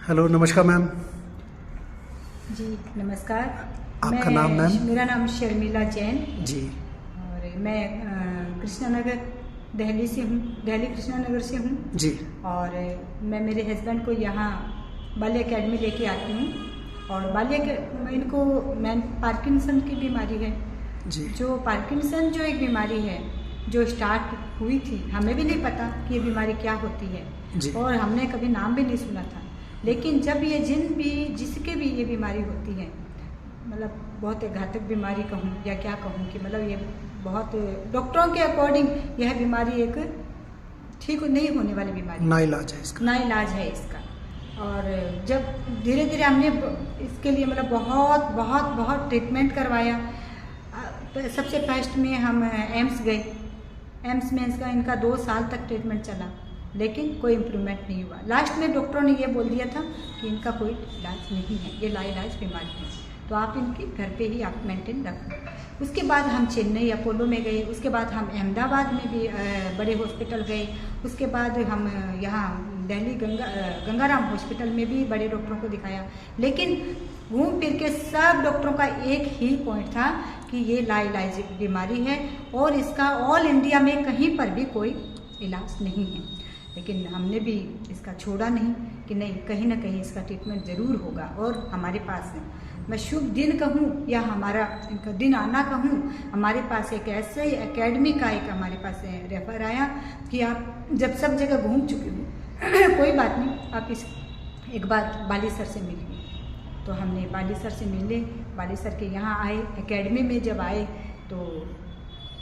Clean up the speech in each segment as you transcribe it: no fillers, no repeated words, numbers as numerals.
Hello, नमस्कार ma'am. जी नमस्कार। आपका नाम मैम? मेरा नाम शर्मिला जैन जी। और मैं कृष्णा नगर दिल्ली से हूँ, दिल्ली कृष्णा नगर से हूँ। जी। और मैं मेरे हस्बैंड को यहाँ बाली एकेडमी लेके आती हूँ और इनको पार्किंसन की बीमारी है। जी। जो पार्किंसन जो एक बीमारी है जो स्टार्ट हुई थी, हमें भी नहीं पता कि ये बीमारी क्या होती है जी। और हमने कभी नाम भी नहीं सुना था। लेकिन जब ये जिसके भी ये बीमारी होती है, मतलब बहुत घातक बीमारी कहूँ या क्या कहूँ कि मतलब ये बहुत डॉक्टरों के अकॉर्डिंग यह बीमारी एक ठीक नहीं होने वाली बीमारी, नाइलाज है इसका। नाइलाज है इसका। और जब धीरे धीरे हमने इसके लिए मतलब बहुत बहुत बहुत ट्रीटमेंट करवाया। सबसे फर्स्ट में हम एम्स गए। एम्स में इनका 2 साल तक ट्रीटमेंट चला, लेकिन कोई इम्प्रूवमेंट नहीं हुआ। लास्ट में डॉक्टरों ने ये बोल दिया था कि इनका कोई इलाज नहीं है, ये लाइलाज बीमारी है, तो आप इनकी घर पे ही आप मेंटेन रखो। उसके बाद हम चेन्नई अपोलो में गए, उसके बाद हम अहमदाबाद में भी बड़े हॉस्पिटल गए, उसके बाद हम यहाँ दिल्ली गंगाराम हॉस्पिटल में भी बड़े डॉक्टरों को दिखाया। लेकिन घूम फिर के सब डॉक्टरों का एक ही पॉइंट था कि ये लाइलाज बीमारी है और इसका ऑल इंडिया में कहीं पर भी कोई इलाज नहीं है। लेकिन हमने भी इसका छोड़ा नहीं कि नहीं, कहीं ना कहीं इसका ट्रीटमेंट ज़रूर होगा। और हमारे पास मैं शुभ दिन कहूँ या हमारा इनका दिन आना कहूँ, हमारे पास एक ऐसे एकेडमी का एक हमारे पास रेफर आया कि आप जब सब जगह घूम चुके हो कोई बात नहीं, आप एक बार बाली सर से मिलिए। तो हमने बाली सर से मिले, बाली सर के यहाँ आए, एकेडमी में जब आए तो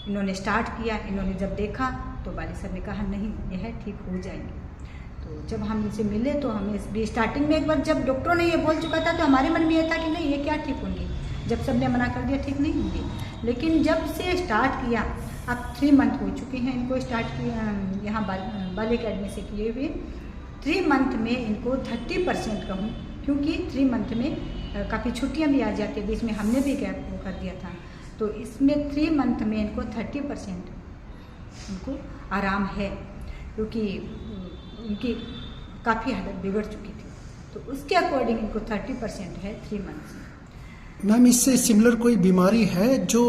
इन्होंने स्टार्ट किया। इन्होंने जब देखा तो बाली सर ने कहा नहीं, यह ठीक हो जाएंगे। तो जब हम इनसे मिले तो हमें भी स्टार्टिंग में एक बार जब डॉक्टरों ने ये बोल चुका था तो हमारे मन में ये था कि नहीं, ये क्या ठीक होंगे, जब सबने मना कर दिया ठीक नहीं होंगे। लेकिन जब से स्टार्ट किया, अब 3 मंथ हो चुके हैं इनको स्टार्ट किया यहाँ बाली एकेडमी से किए हुए। 3 मंथ में इनको 30% कहूँ, क्योंकि 3 मंथ में काफ़ी छुट्टियाँ भी आ जाती है, बीच में हमने भी गैप वो कर दिया था। तो इसमें 3 मंथ में इनको 30% इनको आराम है, क्योंकि उनकी काफ़ी हालत बिगड़ चुकी थी। तो उसके अकॉर्डिंग इनको 30% है 3 मंथ से। मैम, इससे सिमिलर कोई बीमारी है जो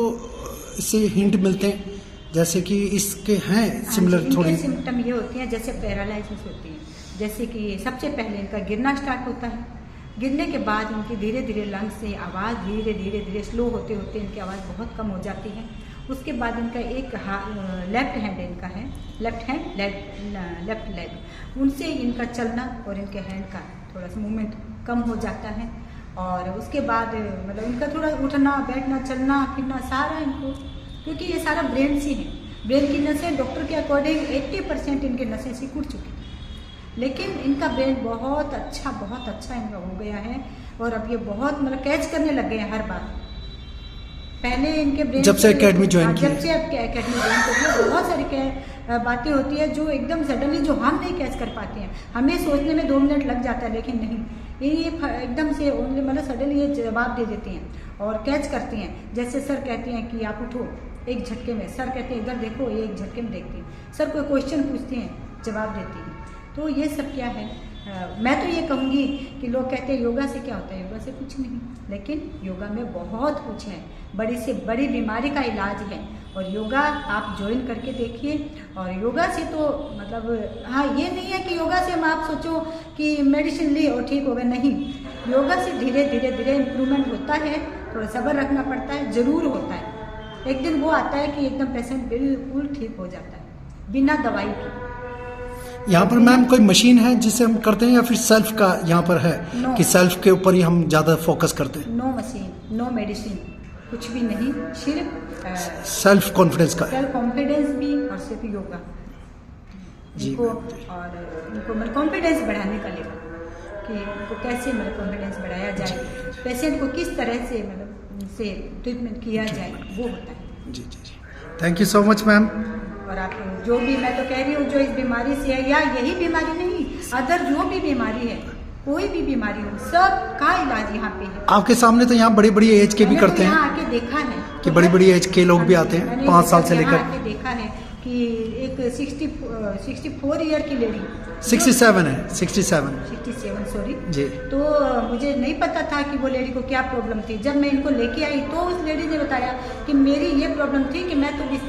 इससे हिंट मिलते हैं, जैसे कि इसके हैं सिमिलर थोड़ी सिम्टम ये होती हैं जैसे पैरालिसिस होती है, जैसे कि सबसे पहले इनका गिरना स्टार्ट होता है। गिरने के बाद इनकी धीरे धीरे लंग्स से आवाज़ धीरे धीरे स्लो होते होते इनकी आवाज़ बहुत कम हो जाती है। उसके बाद इनका एक लेफ्ट हैंड इनका है, लेफ्ट लेग, उनसे इनका चलना और इनके हैंड का थोड़ा सा मूवमेंट कम हो जाता है। और उसके बाद मतलब इनका थोड़ा उठना बैठना चलना फिरना सारा इनको, क्योंकि ये सारा ब्रेन से है। ब्रेन की नसें डॉक्टर के अकॉर्डिंग 80% इनके नसें सिकुड़ चुकी थी, लेकिन इनका ब्रेन बहुत अच्छा इनका हो गया है। और अब ये बहुत मतलब कैच करने लग गए हैं हर बात। पहले इनके ब्रेन जब से एकेडमी ज्वाइन की, जब से एकेडमी ज्वाइन की है, बहुत सारी बातें होती है जो एकदम सडनली जो हम नहीं कैच कर पाते हैं। हमें सोचने में 2 मिनट लग जाता है, लेकिन नहीं, ये एकदम से ओनली मतलब सडनली ये जवाब दे देते हैं और कैच करते हैं। जैसे सर कहते हैं कि आप उठो, एक झटके में सर कहते हैं इधर देखो, ये एक झटके में देखती हैं। सर कोई क्वेश्चन पूछते हैं, जवाब देती हैं। तो ये सब क्या है, मैं तो ये कहूँगी कि लोग कहते हैं योगा से क्या होता है, योगा से कुछ नहीं, लेकिन योगा में बहुत कुछ है, बड़ी से बड़ी बीमारी का इलाज है। और योगा आप ज्वाइन करके देखिए। और योगा से तो मतलब हाँ, ये नहीं है कि योगा से हम आप सोचो कि मेडिसिन ली और ठीक हो गए, नहीं। योगा से धीरे धीरे इम्प्रूवमेंट होता है, थोड़ा सब्र रखना पड़ता है, ज़रूर होता है। एक दिन वो आता है कि एकदम पेशेंट बिल्कुल ठीक हो जाता है बिना दवाई के। यहाँ पर मैम कोई मशीन है जिससे हम करते हैं या फिर सेल्फ का यहाँ पर है कि सेल्फ के ऊपर ही हम ज़्यादा फोकस करते हैं? नो मशीन, नो मेडिसिन, कुछ भी नहीं, सिर्फ सेल्फ कॉन्फिडेंस का, सेल्फ कॉन्फिडेंस भी और सिर्फ योगा जी। इनको और इनको मतलब कॉन्फिडेंस बढ़ाने का लेकर कि इनको कैसे मतलब कॉन्फिडेंस बढ़ाया जाए, पेशेंट को किस तरह से मतलब से ट्रीटमेंट किया जाए, वो होता है। जी जी जी, thank you so much ma'am. और आप जो भी, मैं तो कह रही हूँ जो इस बीमारी से है, या यही बीमारी नहीं, अदर जो भी बीमारी है, कोई भी बीमारी हो, सब का इलाज यहाँ पे है। आपके सामने तो यहाँ बड़ी बड़ी एज के भी करते हैं, यहाँ आके देखा है कि बड़ी बड़ी एज के लोग भी आते हैं, 5 साल से लेकर। आके देखा है कि एक 64 ईयर की लेडी 67 है, 67 67 सॉरी जी। तो मुझे नहीं पता था कि वो लेडी को क्या प्रॉब्लम थी। जब मैं इनको लेके आई तो उस लेडी ने बताया कि मेरी ये प्रॉब्लम थी कि मैं तो इस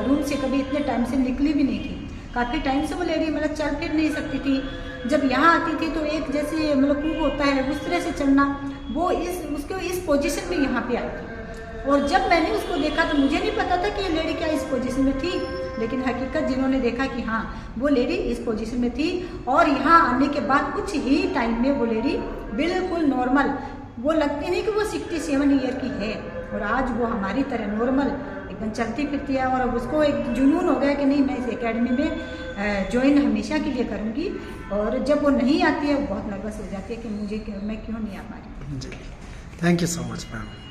रूम से कभी इतने टाइम से निकली भी नहीं थी। काफ़ी टाइम से वो लेडी मतलब चल फिर नहीं सकती थी। जब यहाँ आती थी तो एक जैसे मतलब कूप होता है उस तरह से चलना, वो उसको इस पोजीशन में यहाँ पे आई थी। और जब मैंने उसको देखा तो मुझे नहीं पता था कि ये लेडी क्या इस पोजीशन में थी, लेकिन हकीकत जिन्होंने देखा कि हाँ वो लेडी इस पोजीशन में थी। और यहाँ आने के बाद कुछ ही टाइम में वो लेडी बिल्कुल नॉर्मल, वो लगती नहीं कि वो 67 ईयर की है, और आज वो हमारी तरह नॉर्मल एकदम चलती फिरती है। और अब उसको एक जुनून हो गया कि नहीं मैं इस एकेडमी में ज्वाइन हमेशा के लिए करूँगी। और जब वो नहीं आती है वो बहुत नर्वस हो जाती है कि मैं क्यों नहीं आ पा रही। Thank you so much ma'am.